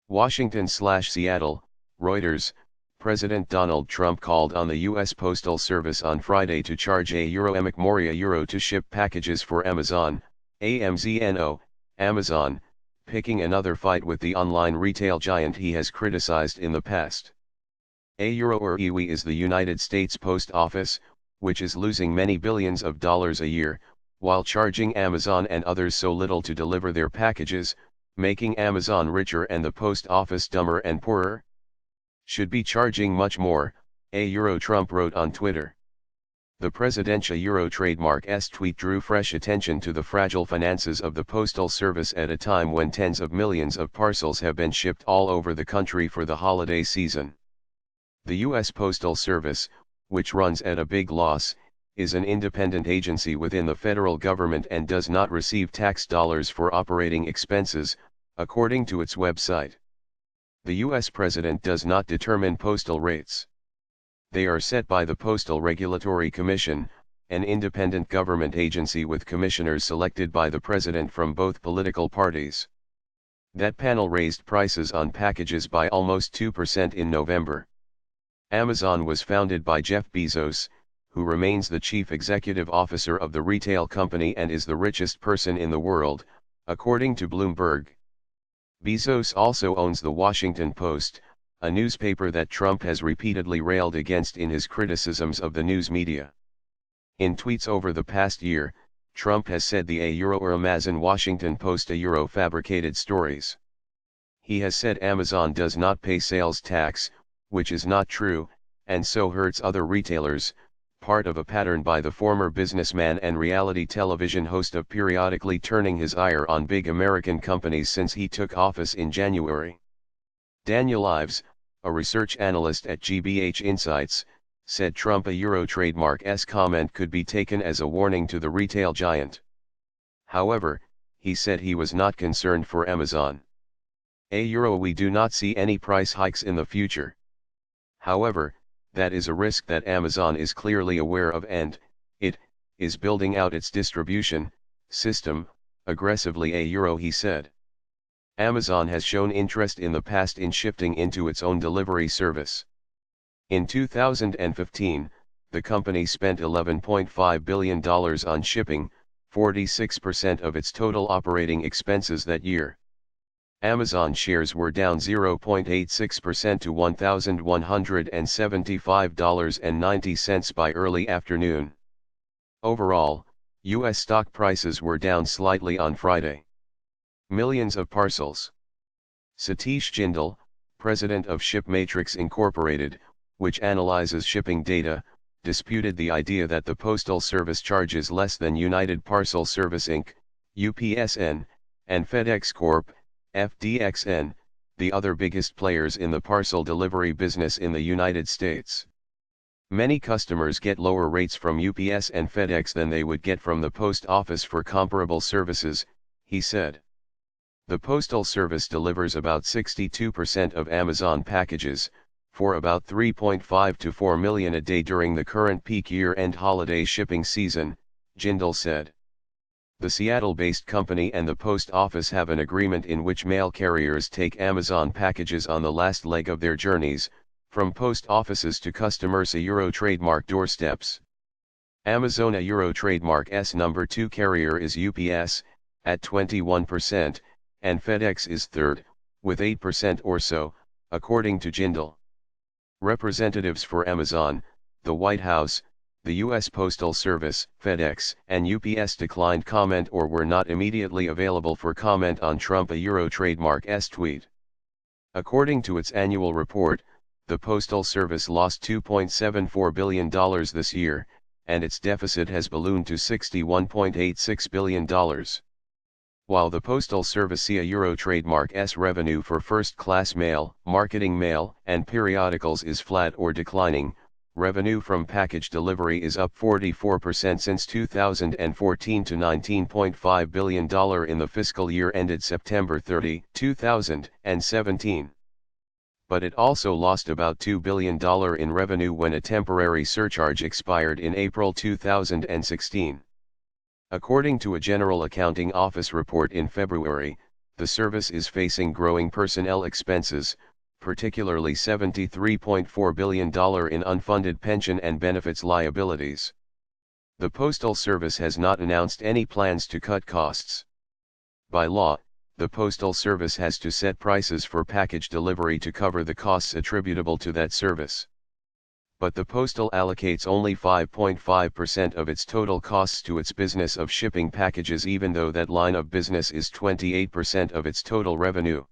Washington/Seattle, Reuters, President Donald Trump called on the U.S. Postal Service on Friday to charge €1 to ship packages for Amazon, AMZNO, Amazon, picking another fight with the online retail giant he has criticized in the past. €1 is the United States Post Office, which is losing many billions of dollars a year, while charging Amazon and others so little to deliver their packages, making Amazon richer and the post office dumber and poorer. Should be charging much more, Trump wrote on Twitter. The presidential Euro trademark's tweet drew fresh attention to the fragile finances of the Postal Service at a time when tens of millions of parcels have been shipped all over the country for the holiday season. The U.S. Postal Service, which runs at a big loss, is an independent agency within the federal government and does not receive tax dollars for operating expenses, according to its website. The U.S. President does not determine postal rates. They are set by the Postal Regulatory Commission, an independent government agency with commissioners selected by the President from both political parties. That panel raised prices on packages by almost 2% in November. Amazon was founded by Jeff Bezos, who remains the chief executive officer of the retail company and is the richest person in the world, according to Bloomberg. Bezos also owns the Washington Post, a newspaper that Trump has repeatedly railed against in his criticisms of the news media. In tweets over the past year, Trump has said the Amazon Washington Post fabricated stories. He has said Amazon does not pay sales tax, which is not true, and so hurts other retailers, part of a pattern by the former businessman and reality television host of periodically turning his ire on big American companies since he took office in January. Daniel Ives, a research analyst at GBH Insights, said Trump trademark's comment could be taken as a warning to the retail giant. However, he said he was not concerned for Amazon. We do not see any price hikes in the future. However, that is a risk that Amazon is clearly aware of and, it, is building out its distribution system aggressively, he said. Amazon has shown interest in the past in shifting into its own delivery service. In 2015, the company spent $11.5 billion on shipping, 46% of its total operating expenses that year. Amazon shares were down 0.86% to $1,175.90 by early afternoon. Overall, U.S. stock prices were down slightly on Friday. Millions of parcels. Satish Jindal, president of ShipMatrix Incorporated, which analyzes shipping data, disputed the idea that the Postal Service charges less than United Parcel Service Inc., UPSN, and FedEx Corp., FDXN, the other biggest players in the parcel delivery business in the United States. Many customers get lower rates from UPS and FedEx than they would get from the post office for comparable services, he said. The Postal Service delivers about 62% of Amazon packages, for about 3.5 to 4 million a day during the current peak year-end holiday shipping season, Jindal said. The Seattle-based company and the post office have an agreement in which mail carriers take Amazon packages on the last leg of their journeys, from post offices to customers' trademark doorsteps. Amazon trademark's number 2 carrier is UPS, at 21%, and FedEx is third, with 8% or so, according to Jindal. Representatives for Amazon, the White House, the U.S. Postal Service, FedEx, and UPS declined comment or were not immediately available for comment on Trump trademark's tweet. According to its annual report, the Postal Service lost $2.74 billion this year, and its deficit has ballooned to $61.86 billion. While the Postal Service trademark's revenue for first-class mail, marketing mail, and periodicals is flat or declining, revenue from package delivery is up 44% since 2014 to $19.5 billion in the fiscal year ended September 30, 2017. But it also lost about $2 billion in revenue when a temporary surcharge expired in April 2016. According to a General Accounting Office report in February, the service is facing growing personnel expenses, particularly $73.4 billion in unfunded pension and benefits liabilities. The Postal Service has not announced any plans to cut costs. By law, the Postal Service has to set prices for package delivery to cover the costs attributable to that service. But the Postal allocates only 5.5% of its total costs to its business of shipping packages, even though that line of business is 28% of its total revenue.